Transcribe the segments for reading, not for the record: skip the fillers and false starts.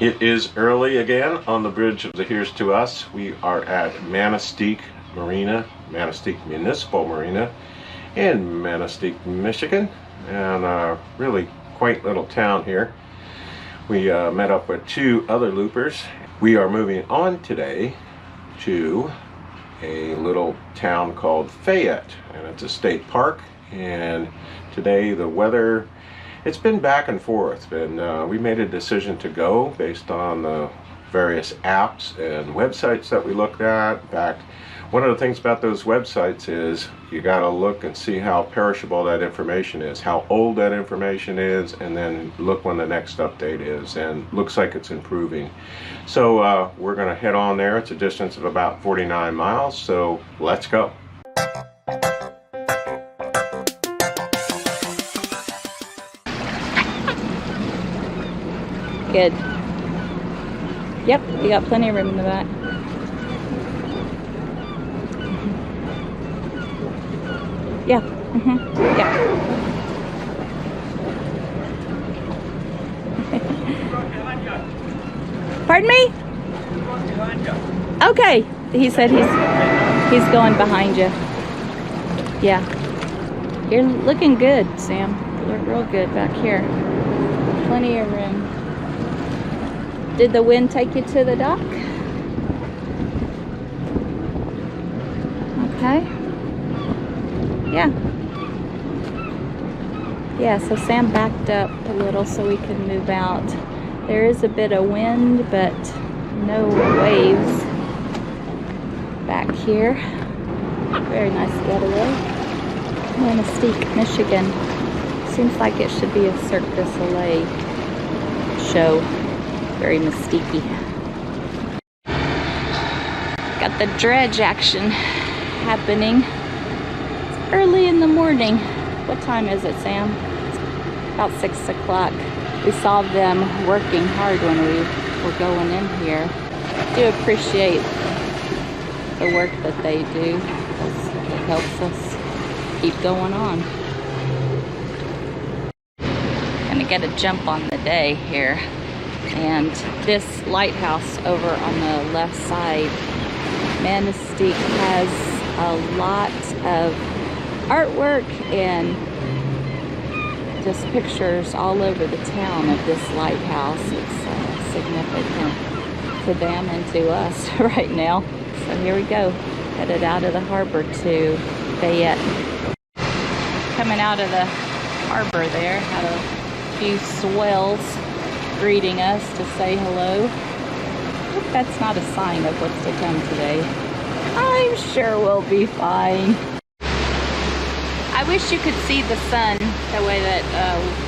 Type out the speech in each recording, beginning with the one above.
It is early again on the bridge of the Here's to Us. We are at Manistique Marina, Manistique Municipal Marina in Manistique, Michigan, and a really quaint little town here. We met up with two other loopers. We are moving on today to a little town called Fayette, and it's a state park. And today the weather, it's been back and forth, and we made a decision to go based on the various apps and websites that we looked at. In fact, one of the things about those websites is you got to look and see how perishable that information is, how old that information is, and then look when the next update is, and looks like it's improving. So we're going to head on there. It's a distance of about 49 miles, so let's go. Good. Yep, you got plenty of room in the back. Yeah. Yeah. Pardon me? Okay. He said he's going behind you. Yeah. You're looking good, Sam. You look real good back here. Plenty of room. Did the wind take you to the dock? Okay. Yeah. Yeah, so Sam backed up a little so we could move out. There is a bit of wind, but no waves back here. Very nice getaway. Manistique, Michigan. Seems like it should be a Cirque du Soleil show. Very mystique-y. Got the dredge action happening. It's early in the morning. What time is it, Sam? It's about 6 o'clock. We saw them working hard when we were going in here. I do appreciate the work that they do, because it helps us keep going on. Gonna get a jump on the day here. And this lighthouse over on the left side, Manistique, has a lot of artwork and just pictures all over the town of this lighthouse. It's significant to them and to us right now. So here we go, headed out of the harbor to Fayette. Coming out of the harbor there, had a few swells greeting us to say hello. Hope that's not a sign of what's to come today. I'm sure we'll be fine. I wish you could see the sun the way that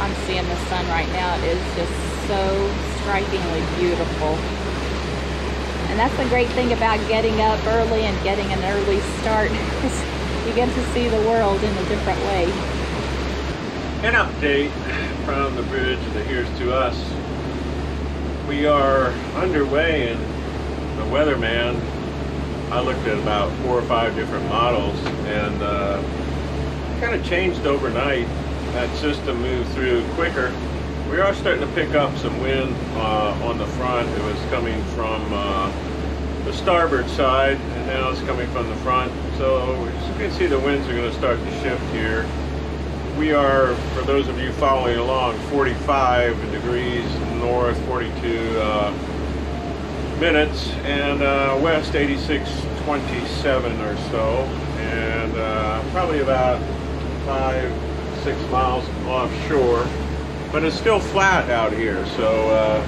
I'm seeing the sun right now. It is just so strikingly beautiful. And that's the great thing about getting up early and getting an early start, is you get to see the world in a different way. An update from the bridge of the Here's to Us. We are underway, and the weatherman, I looked at about 4 or 5 different models, and kind of changed overnight. That system moved through quicker. We are starting to pick up some wind on the front. It was coming from the starboard side, and now it's coming from the front. So as you can see, the winds are going to start to shift here. We are, for those of you following along, 45 degrees north, 42 minutes, and west 86.27 or so, and probably about 5-6 miles offshore. But it's still flat out here, so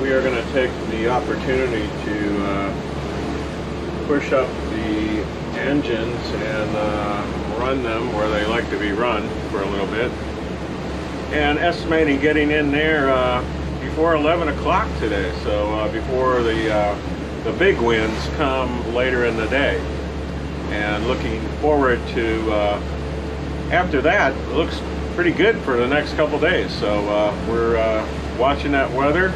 we are going to take the opportunity to push up the engines and run them where they like to be run for a little bit, and estimating getting in there before 11 o'clock today, so before the big winds come later in the day. And looking forward to after that, it looks pretty good for the next couple days. So we're watching that weather.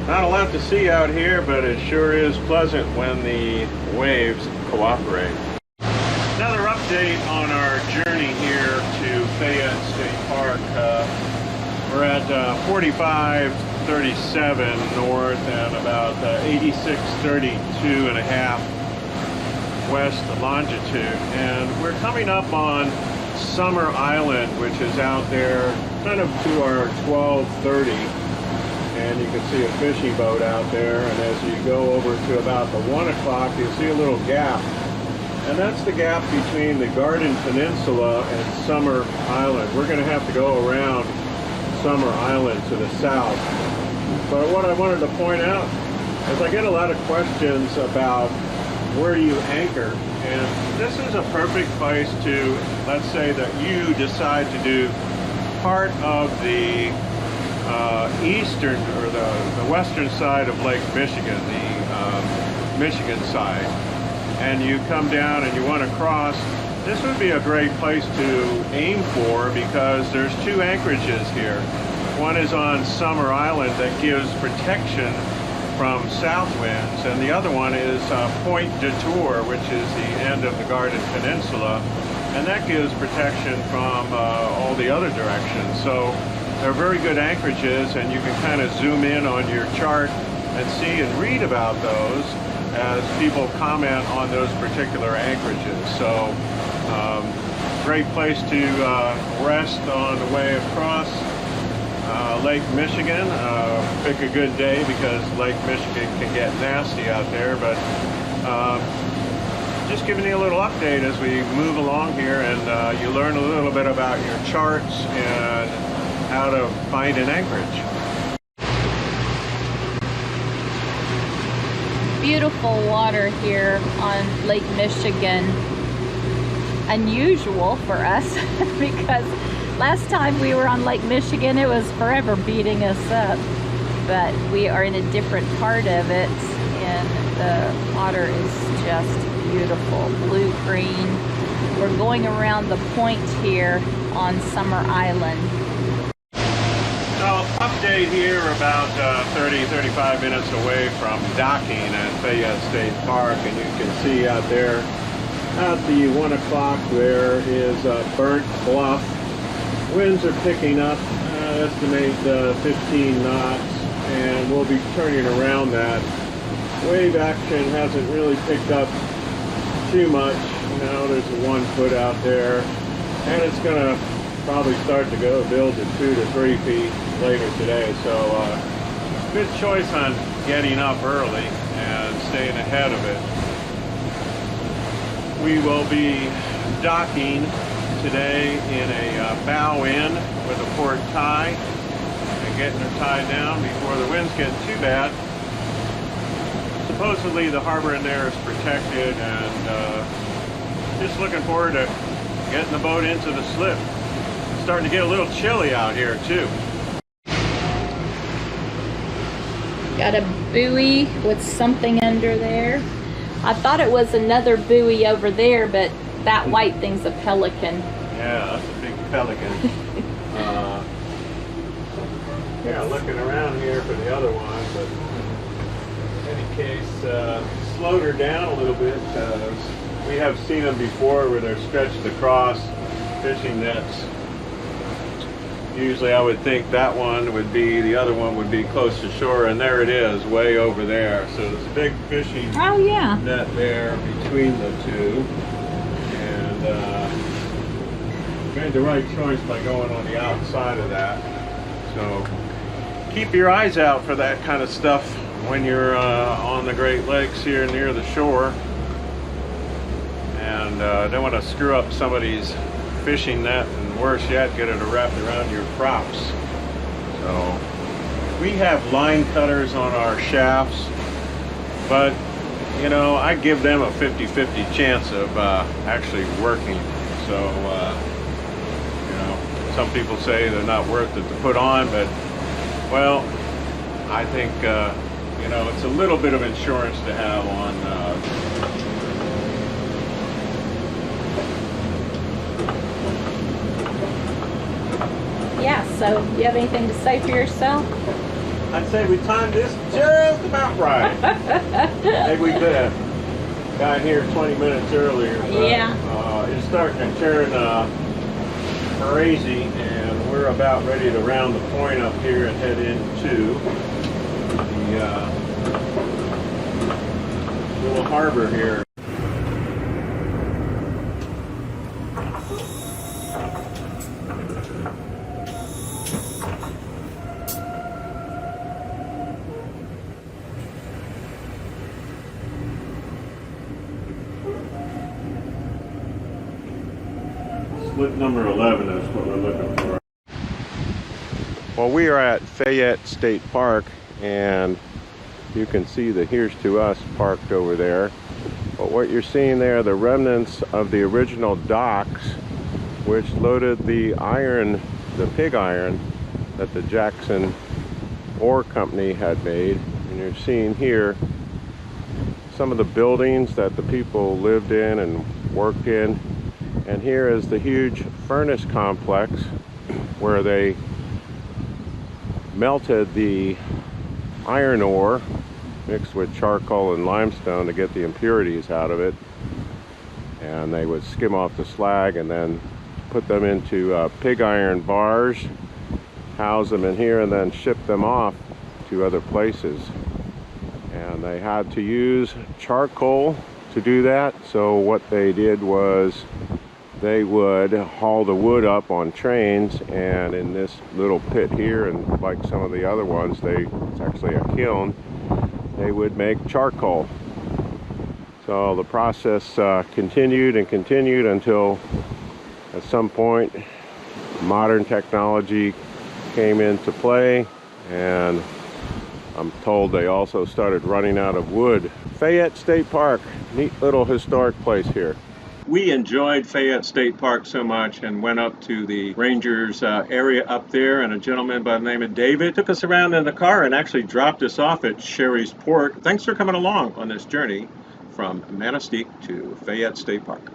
Not a lot to see out here, but it sure is pleasant when the waves cooperate. Another update on our journey here to Fayette State Park. We're at 45 37 north and about 8632.5 west longitude. And we're coming up on Summer Island, which is out there kind of to our 1230. And you can see a fishing boat out there. And as you go over to about the 1 o'clock, you'll see a little gap. And that's the gap between the Garden Peninsula and Summer Island. We're going to have to go around Summer Island to the south. But what I wanted to point out is I get a lot of questions about where do you anchor, and this is a perfect place to, let's say that you decide to do part of the eastern or the western side of Lake Michigan, the Michigan side, and you come down and you want to cross. This would be a great place to aim for because there's two anchorages here. One is on Summer Island that gives protection from south winds, and the other one is Point Detour, which is the end of the Garden Peninsula, and that gives protection from all the other directions. So they're very good anchorages, and you can kind of zoom in on your chart and see and read about those as people comment on those particular anchorages. So great place to rest on the way across Lake Michigan. Pick a good day because Lake Michigan can get nasty out there, but just giving you a little update as we move along here, and you learn a little bit about your charts and how to find an anchorage. Beautiful water here on Lake Michigan. Unusual for us because last time we were on Lake Michigan, it was forever beating us up. But we are in a different part of it, and the water is just beautiful, blue-green. We're going around the point here on Summer Island. So, update here about 30-35 minutes away from docking at Fayette State Park, and you can see out there at the 1 o'clock there is Burnt Bluff. Winds are picking up, estimate 15 knots, and we'll be turning around that. Wave action hasn't really picked up too much. Now there's a 1 foot out there, and it's going to probably start to build to 2 to 3 feet later today. So good choice on getting up early and staying ahead of it. We will be docking today in a bow in with a port tie and getting her tied down before the winds get too bad. Supposedly the harbor in there is protected, and just looking forward to getting the boat into the slip. It's starting to get a little chilly out here too. Got a buoy with something under there. I thought it was another buoy over there, but that white thing's a pelican. Yeah, that's a big pelican. Yeah, looking around here for the other one, but in any case, slowed her down a little bit. We have seen them before where they're stretched across fishing nets. Usually I would think that one would be, the other one would be close to shore, and there it is, way over there. So there's a big fishing net there between the two. And made the right choice by going on the outside of that. So keep your eyes out for that kind of stuff when you're on the Great Lakes here near the shore. And don't want to screw up somebody's fishing net, and worse yet, get it wrapped around your props. So we have line cutters on our shafts, but you know, I give them a 50-50 chance of actually working. So you know, some people say they're not worth it to put on, but well, I think you know, it's a little bit of insurance to have on Yeah, so you have anything to say for yourself? I'd say we timed this just about right. Maybe we could have got here 20 minutes earlier. But, yeah. It's starting to turn crazy, and we're we're about ready to round the point up here and head into the little harbor here. Slip number 11 is what we're looking for. Well, we are at Fayette State Park, and you can see the Here's to Us parked over there. But what you're seeing there are the remnants of the original docks, which loaded the iron, the pig iron, that the Jackson Ore Company had made. And you're seeing here some of the buildings that the people lived in and worked in. And here is the huge furnace complex where they melted the iron ore mixed with charcoal and limestone to get the impurities out of it. And they would skim off the slag and then put them into pig iron bars, house them in here, and then ship them off to other places. And they had to use charcoal to do that. So what they did was they would haul the wood up on trains, and in this little pit here, and like some of the other ones, it's actually a kiln, they would make charcoal. So the process continued and continued until at some point modern technology came into play, and I'm told they also started running out of wood. Fayette State Park, neat little historic place here. We enjoyed Fayette State Park so much and went up to the Rangers area up there, and a gentleman by the name of David took us around in the car and actually dropped us off at Sherry's Port. Thanks for coming along on this journey from Manistique to Fayette State Park.